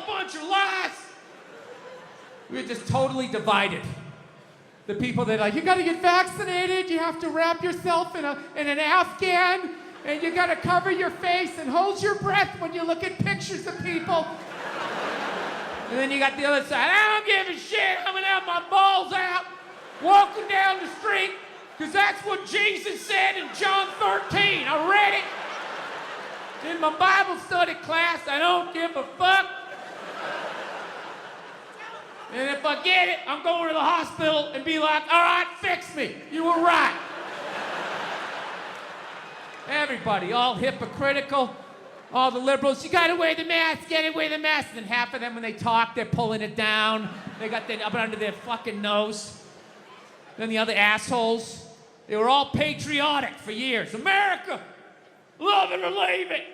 a bunch of lies. We were just totally divided. The people that are like, you gotta get vaccinated, you have to wrap yourself in an Afghan, and you gotta cover your face and hold your breath when you look at pictures of people. And then you got the other side, I don't give a shit, I'm gonna have my balls out, walking down the street, because that's what Jesus said in John 13. I read it in my Bible study class. I don't give a fuck. And if I get it, I'm going to the hospital and be like, all right, fix me. You were right. Everybody, all hypocritical. All the liberals, you gotta wear the mask, gotta wear the mask. And half of them, when they talk, they're pulling it down. They got it up under their fucking nose. Then the other assholes, they were all patriotic for years. America, love it or leave it.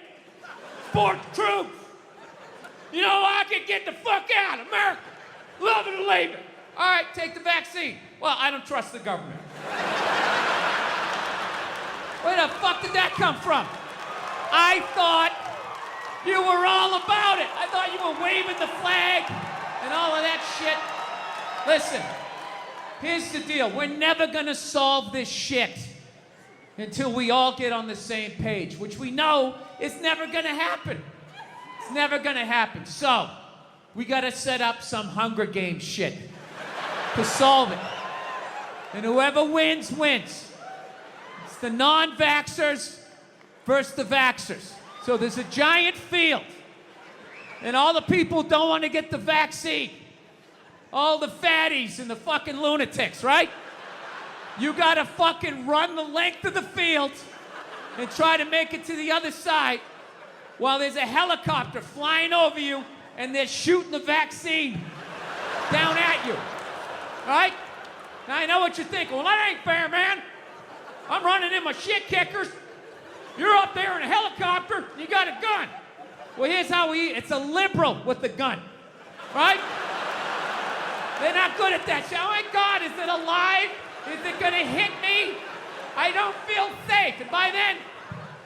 Support the troops. You know, I could get the fuck out. America, love it or leave it. All right, take the vaccine. Well, I don't trust the government. Where the fuck did that come from? I thought you were all about it. I thought you were waving the flag and all of that shit. Listen, here's the deal. We're never gonna solve this shit until we all get on the same page, which we know is never gonna happen. It's never gonna happen. So, we gotta set up some Hunger Games shit to solve it. And whoever wins, wins. It's the non-vaxxers versus the vaxxers. So there's a giant field. And all the people who don't want to get the vaccine. All the fatties and the fucking lunatics, right? You gotta fucking run the length of the field and try to make it to the other side while there's a helicopter flying over you and they're shooting the vaccine down at you. Right? Now I know what you're thinking. Well, that ain't fair, man. I'm running in my shit kickers. You're up there in a helicopter, you got a gun. Well, here's how we eat. It's a liberal with the gun, right? They're not good at that shit. Oh my God, is it alive? Is it gonna hit me? I don't feel safe. And by then,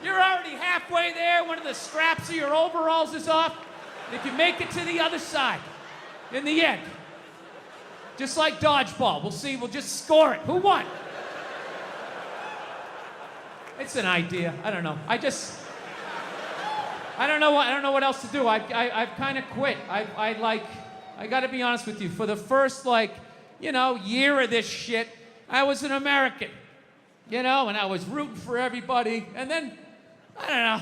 you're already halfway there. One of the straps of your overalls is off. And if you make it to the other side, in the end, just like dodgeball, we'll see, we'll just score it. Who won? It's an idea. I don't know. I don't know what else to do. I've kind of quit. I got to be honest with you. For the first year of this shit, I was an American, and I was rooting for everybody. And then, I don't know.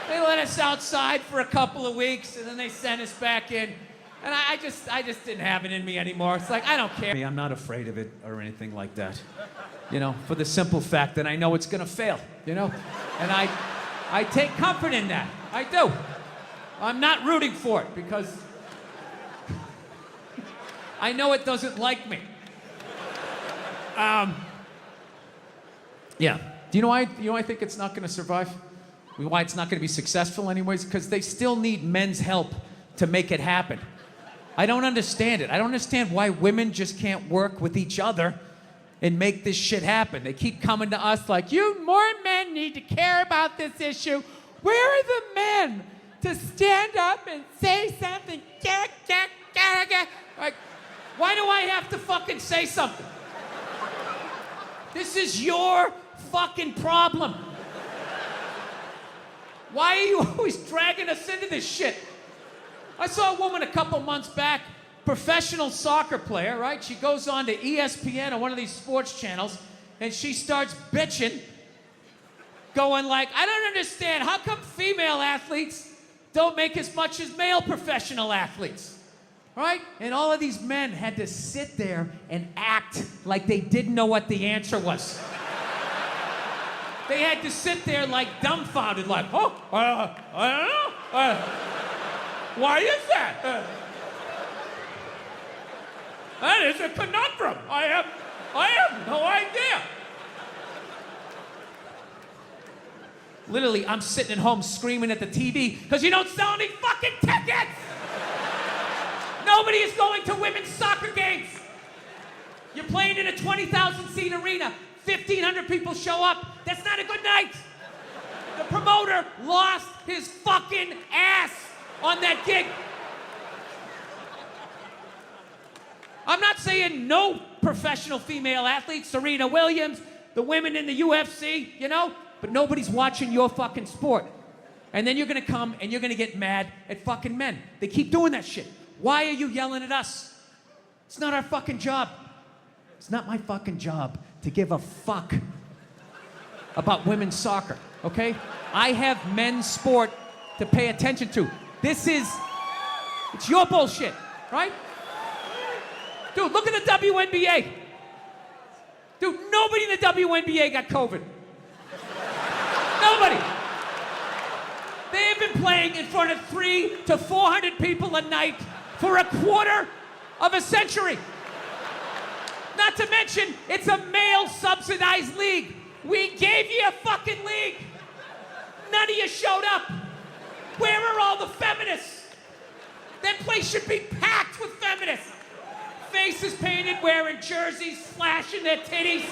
They let us outside for a couple of weeks, and then they sent us back in. And I just didn't have it in me anymore. It's like, I don't care. I'm not afraid of it or anything like that. For the simple fact that I know it's gonna fail, And I take comfort in that. I do. I'm not rooting for it because I know it doesn't like me. Yeah. Do you know why I think it's not gonna survive? Why it's not gonna be successful anyways? Because they still need men's help to make it happen. I don't understand it. I don't understand why women just can't work with each other and make this shit happen. They keep coming to us like, more men need to care about this issue. Where are the men to stand up and say something? Like, why do I have to fucking say something? This is your fucking problem. Why are you always dragging us into this shit? I saw a woman a couple months back, professional soccer player, right? She goes on to ESPN or one of these sports channels, and she starts bitching, going like, I don't understand, how come female athletes don't make as much as male professional athletes, right? And all of these men had to sit there and act like they didn't know what the answer was. They had to sit there like dumbfounded, like, I don't know. Why is that? That is a conundrum. I have no idea. Literally, I'm sitting at home screaming at the TV because you don't sell any fucking tickets. Nobody is going to women's soccer games. You're playing in a 20,000 seat arena. 1,500 people show up. That's not a good night. The promoter lost his fucking ass. on that gig. I'm not saying no professional female athletes, Serena Williams, the women in the UFC, you know, but nobody's watching your fucking sport. And then you're gonna come and you're gonna get mad at fucking men. They keep doing that shit. Why are you yelling at us? It's not our fucking job. It's not my fucking job to give a fuck about women's soccer, okay? I have men's sport to pay attention to. It's your bullshit, right? Dude, look at the WNBA. Dude, nobody in the WNBA got COVID. Nobody. They have been playing in front of 300 to 400 people a night for a quarter of a century. Not to mention, it's a male-subsidized league. We gave you a fucking league. None of you showed up. Where are all the feminists? That place should be packed with feminists. Faces painted, wearing jerseys, flashing their titties.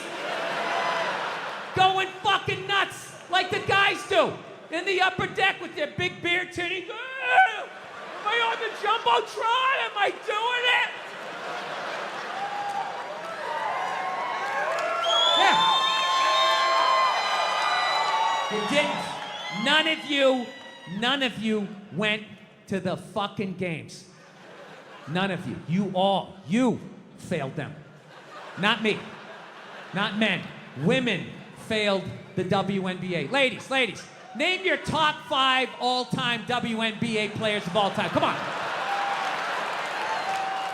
Going fucking nuts like the guys do in the upper deck with their big beer titties. Am I on the Jumbotron? Am I doing it? Yeah. You didn't. None of you went to the fucking games. None of you. You failed them. Not me. Not men. Women failed the WNBA. Ladies, name your top 5 all-time WNBA players of all time. Come on.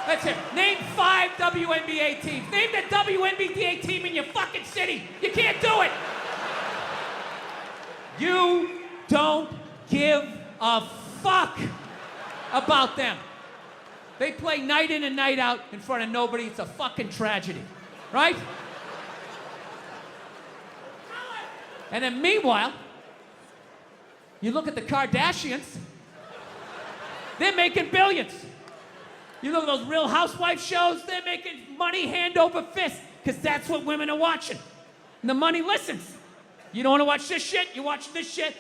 That's it. Name 5 WNBA teams. Name the WNBA team in your fucking city. You can't do it. You don't give a fuck about them. They play night in and night out in front of nobody. It's a fucking tragedy, right? And then meanwhile, you look at the Kardashians, they're making billions. You look at those Real Housewives shows, they're making money hand over fist, because that's what women are watching. And the money listens. You don't want to watch this shit, you watch this shit.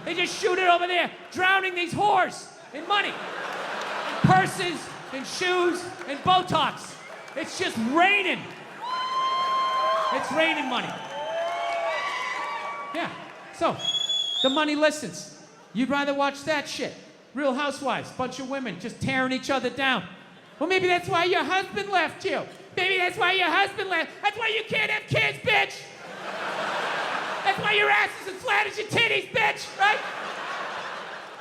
They just shoot it over there, drowning these whores in money. In purses, in shoes, in Botox. It's just raining. It's raining money. Yeah, so the money listens. You'd rather watch that shit. Real Housewives, bunch of women just tearing each other down. Well, maybe that's why your husband left you. Maybe that's why your husband left. That's why you can't have kids, bitch. That's why your ass is as flat as your titties, bitch, right?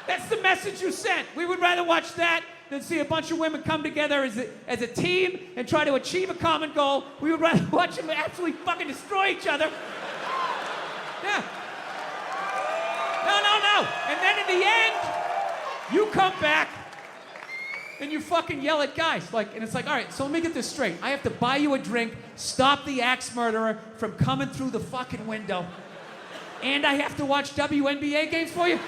That's the message you sent. We would rather watch that than see a bunch of women come together as a team and try to achieve a common goal. We would rather watch them absolutely fucking destroy each other. Yeah. No. And then in the end, you come back and you fucking yell at guys. And it's like, all right, so let me get this straight. I have to buy you a drink, stop the axe murderer from coming through the fucking window, and I have to watch WNBA games for you?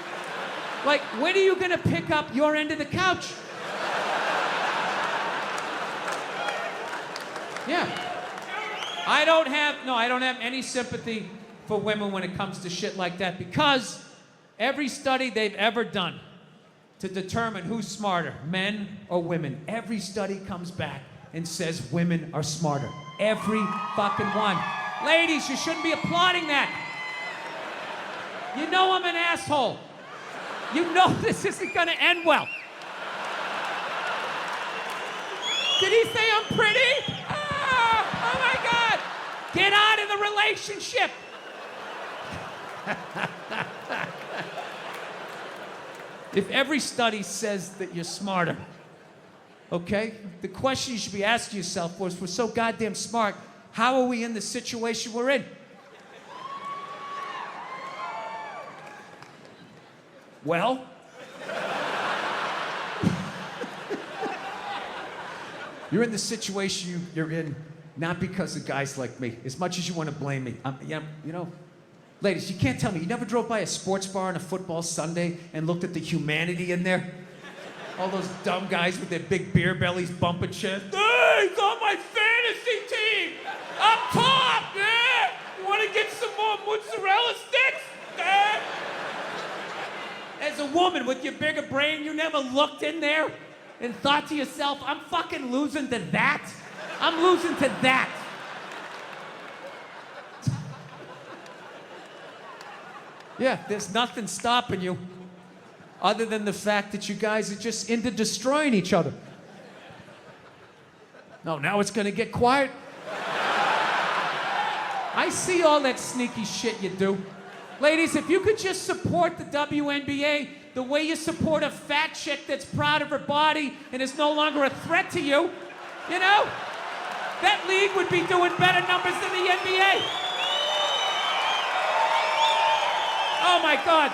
Like, when are you gonna pick up your end of the couch? Yeah. I don't have any sympathy for women when it comes to shit like that, because every study they've ever done to determine who's smarter, men or women, every study comes back and says women are smarter. Every fucking one. Ladies, you shouldn't be applauding that. You know I'm an asshole. You know this isn't gonna end well. Did he say I'm pretty? Oh my God. Get out of the relationship. If every study says that you're smarter, okay? The question you should be asking yourself was, if we're so goddamn smart, how are we in the situation we're in? Well, you're in the situation you're in not because of guys like me, as much as you want to blame me. You know, ladies, you can't tell me you never drove by a sports bar on a football Sunday and looked at the humanity in there? All those dumb guys with their big beer bellies bumping shit. Hey, he's on my fantasy team! Up top, yeah! You want to get some more mozzarella sticks? Yeah. As a woman with your bigger brain, you never looked in there and thought to yourself, I'm fucking losing to that? I'm losing to that. Yeah, there's nothing stopping you other than the fact that you guys are just into destroying each other. No, now it's gonna get quiet. I see all that sneaky shit you do. Ladies, if you could just support the WNBA the way you support a fat chick that's proud of her body and is no longer a threat to you, you know? That league would be doing better numbers than the NBA. Oh my God.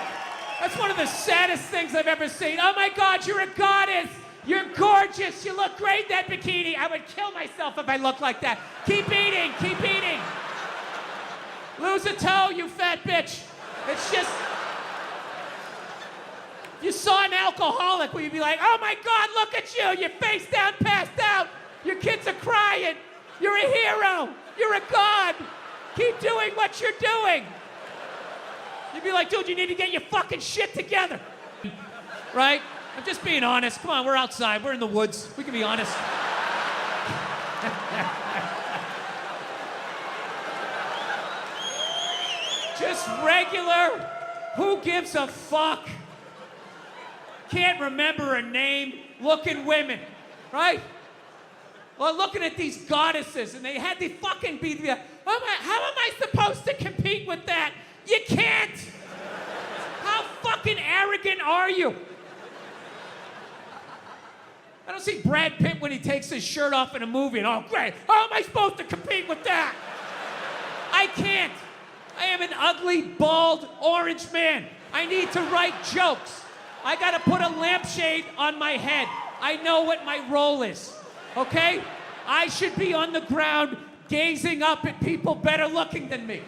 That's one of the saddest things I've ever seen. Oh my God, you're a goddess. You're gorgeous. You look great in that bikini. I would kill myself if I looked like that. Keep eating, keep eating. Lose a toe, you fat bitch. It's just, you saw an alcoholic where you'd be like, oh my God, look at you. You're face down, passed out. Your kids are crying. You're a hero. You're a god. Keep doing what you're doing. You'd be like, dude, you need to get your fucking shit together. Right? I'm just being honest. Come on, we're outside. We're in the woods. We can be honest. Just regular, who gives a fuck? Can't remember her name, looking women, right? Well, looking at these goddesses, and they had to fucking be the, how am I supposed to compete with that? You can't! How fucking arrogant are you? I don't see Brad Pitt when he takes his shirt off in a movie and, oh, great, how am I supposed to compete with that? I can't. I am an ugly, bald, orange man. I need to write jokes. I gotta put a lampshade on my head. I know what my role is, okay? I should be on the ground gazing up at people better looking than me.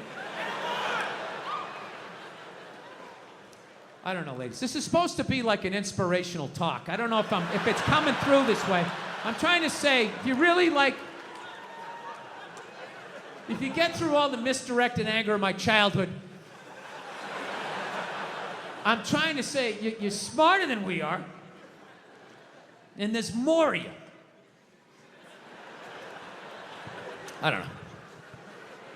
I don't know, ladies. This is supposed to be like an inspirational talk. I don't know if it's coming through this way. I'm trying to say, if you really like, if you get through all the misdirected anger of my childhood, I'm trying to say, you're smarter than we are, and there's more of you. I don't know.